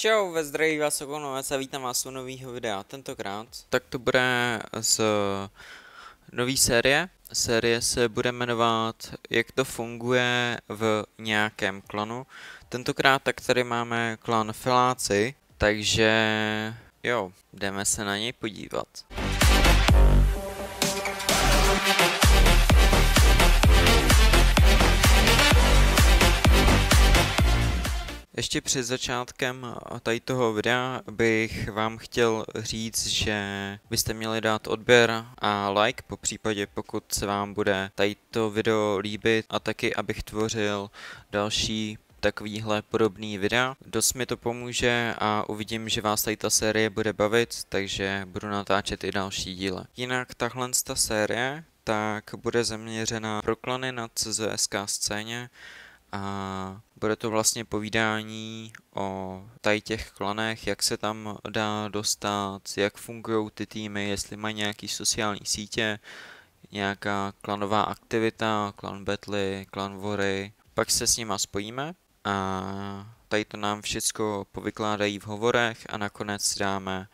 Čau, ve zdraví vás Okonovec a vítám vás u nového videa. Tentokrát tak to bude z nový série. Série se bude jmenovat Jak to funguje v nějakém klanu. Tentokrát tak tady máme klan Feláci, takže jo, jdeme se na něj podívat. Ještě před začátkem tady toho videa bych vám chtěl říct, že byste měli dát odběr a like, po případě pokud se vám bude tady to video líbit, a taky abych tvořil další takovýhle podobný videa. Dost mi to pomůže a uvidím, že vás tady ta série bude bavit, takže budu natáčet i další díle. Jinak tahle série tak bude zaměřena pro klany na CZSK scéně a bude to vlastně povídání o tady těch klanech, jak se tam dá dostat, jak fungují ty týmy, jestli mají nějaký sociální sítě, nějaká klanová aktivita, klan battle, klan vory. Pak se s nima spojíme a tady to nám všecko povykládají v hovorech a nakonec si dáme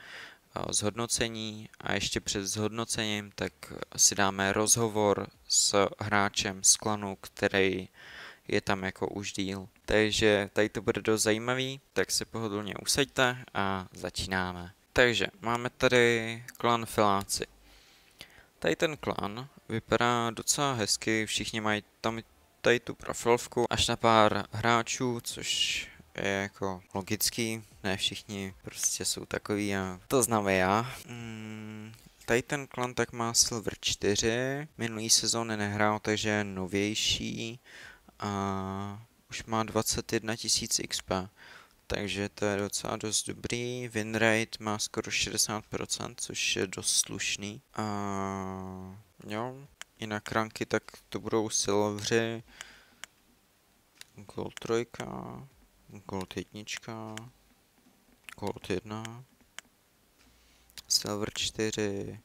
zhodnocení a ještě před zhodnocením tak si dáme rozhovor s hráčem z klanu, který je tam jako už díl. Takže tady to bude dost zajímavý, tak se pohodlně usaďte a začínáme. Takže máme tady klan Feláci. Tady ten klan vypadá docela hezky, všichni mají tam tady tu profilovku až na pár hráčů, což je jako logický, ne všichni prostě jsou takový a to znám já. Tady ten klan tak má Silver 4, minulý sezóny nehrál, takže je novější a už má 21 000 XP, takže to je docela dost dobrý. Winrate má skoro 60%, což je dost slušný. A jo, jinak ranky tak to budou silveři, Gold 3, Gold 1, Gold 1, Silver 4,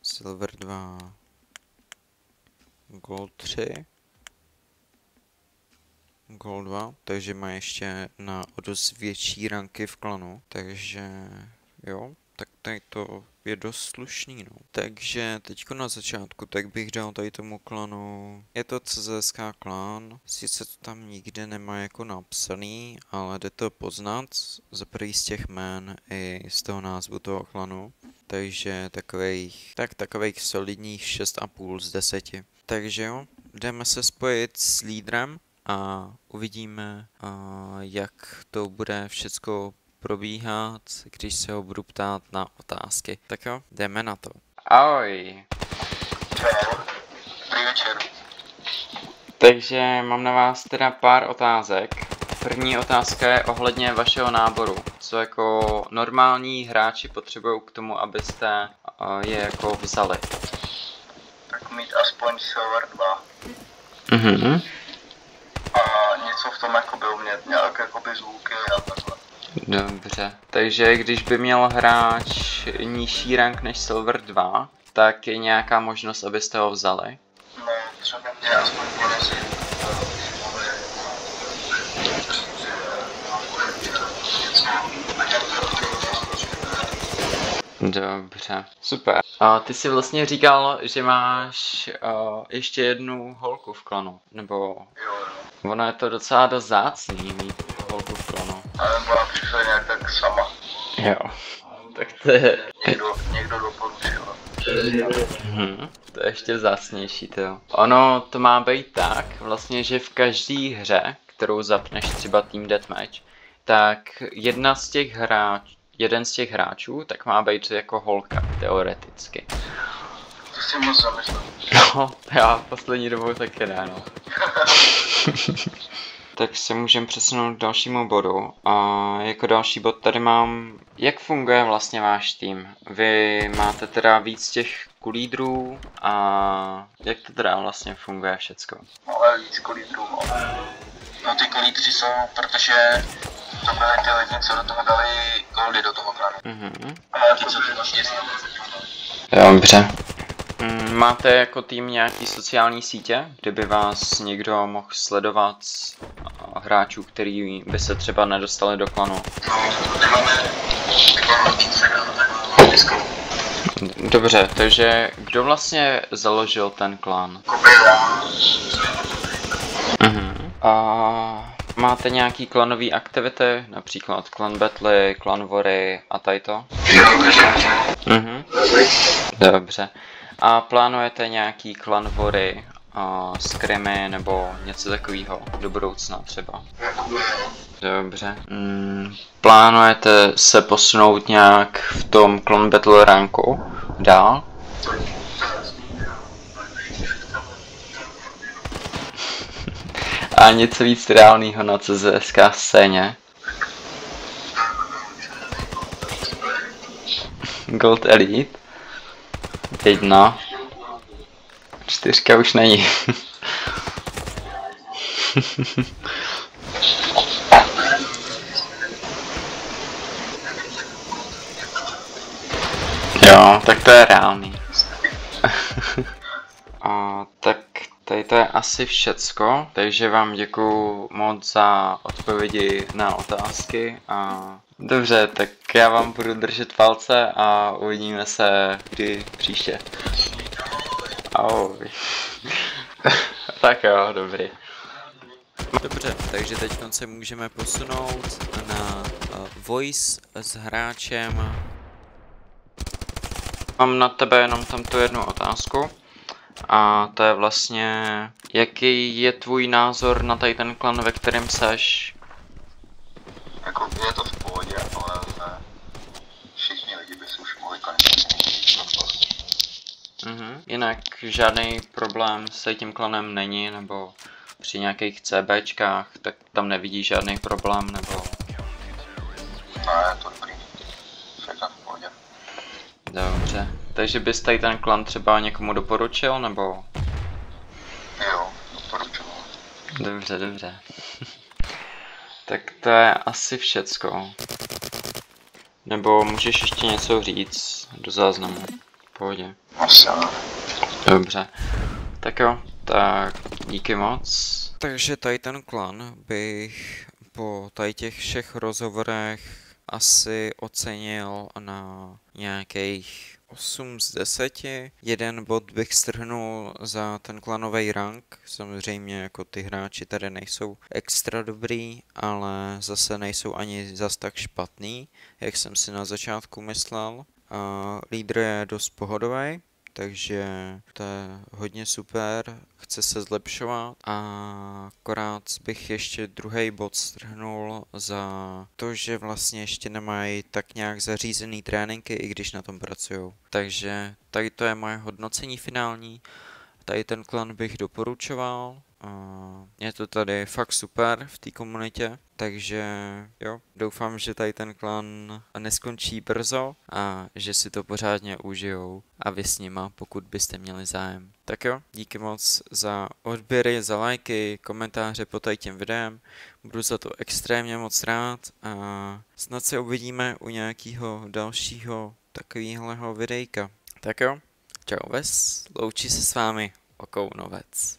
Silver 2, Gold 3, Gold 2, takže má ještě na o dost větší ranky v klanu, takže jo, tak tady to je dost slušný, no. Takže teďko na začátku, tak bych dal tady tomu klanu, je to CZSK klan, sice to tam nikde nemá jako napsaný, ale jde to poznat za prvý z těch jmén i z toho názvu toho klanu, takže takových solidních 6,5 z 10. Takže jo, jdeme se spojit s lídrem a uvidíme, jak to bude všecko probíhat, když se ho budu ptát na otázky. Tak jo, jdeme na to. Ahoj. Dobrý večer. Takže mám na vás teda pár otázek. První otázka je ohledně vašeho náboru. Co jako normální hráči potřebují k tomu, abyste je jako vzali? Tak mít aspoň Silver 2. Mhm. A něco v tom jako byl umět, nějak jakoby zvuky a takhle. Dobře, takže když by měl hráč nižší rank než Silver 2, tak je nějaká možnost, abyste ho vzali? No, třeba mě aspoň porazit. Dobře, super. A ty jsi vlastně říkal, že máš ještě jednu holku v klanu, nebo Jo. ono je to docela dost vzácný mít holku v klanu. A nebo ona přišla nějak tak sama. Jo, tak to je... Někdo doporučil. To je ještě vzácnější, jo. Ono to má být tak, vlastně, že v každé hře, kterou zapneš třeba Team Deathmatch, tak jeden z těch hráčů, tak má být jako holka, teoreticky. To si moc zamyslel. No, já poslední dobou taky ne, no. Tak se můžeme přesunout k dalšímu bodu. A jako další bod tady mám, jak funguje vlastně váš tým? Vy máte teda víc těch kulídrů a jak to teda vlastně funguje všecko? Ale víc kolídrů, no. No ty kolídři jsou, protože to byly ty lidi, co do toho dali goldy do toho klanu. Mhm. A ty, co ty štěstí. Jo, dobře. Máte jako tým nějaký sociální sítě, kde by vás někdo mohl sledovat hráčů, který by se třeba nedostali do klanu? No, nemáme klan Instagram, tak Discord. Dobře, takže kdo vlastně založil ten klan? Kopila. A máte nějaký klanový aktivity, například klan battle, klan vory a tajto? Jo, takže. Dobře. A plánujete nějaký klan vory, skrimy nebo něco takového do budoucna třeba? Dobře. Plánujete se posunout nějak v tom clan battle ranku dál? A něco víc reálného na CZSK scéně? Gold Elite? 1. 4 už není. Jo, tak to je reálný. Tak tady to je asi všecko, takže vám děkuju moc za odpovědi na otázky a dobře, tak já vám budu držet palce a uvidíme se kdy příště. Ahoj. Tak jo, dobrý. Dobře, takže teď se můžeme posunout na voice s hráčem. Mám na tebe jenom tamto jednu otázku. A to je vlastně, jaký je tvůj názor na tady ten klan, ve kterém seš? Jako je to v pohodě, ale všichni lidi by si už mohli konečně. Jinak žádný problém s tím klanem není, nebo při nějakých CBčkách, tak tam nevidíš žádný problém, nebo... No, je to dobrý. Všechno v pohodě. Dobře. Takže bys tady ten klan třeba někomu doporučil, nebo? Jo, doporučuji. Dobře, dobře. Tak to je asi všecko. Nebo můžeš ještě něco říct do záznamu? V pohodě. Asi ano. Dobře. Tak jo, tak díky moc. Takže tady ten klan bych po tady těch všech rozhovorech asi ocenil na nějakých 8 z 10. Jeden bod bych strhnul za ten klanový rank. Samozřejmě jako ty hráči tady nejsou extra dobrý, ale zase nejsou ani zas tak špatný, jak jsem si na začátku myslel. Lídr je dost pohodový, takže to je hodně super, chce se zlepšovat a akorát bych ještě druhý bod strhnul za to, že vlastně ještě nemají tak nějak zařízený tréninky, i když na tom pracují. Takže tady to je moje hodnocení finální, tady ten klan bych doporučoval. Je to tady fakt super v té komunitě, takže jo, doufám, že tady ten klan neskončí brzo a že si to pořádně užijou a vy s nima, pokud byste měli zájem. Tak jo, díky moc za odběry, za lajky, komentáře pod tady tím videem, budu za to extrémně moc rád a snad se uvidíme u nějakého dalšího takového videjka. Tak jo, čau ves, loučí se s vámi Okounovec.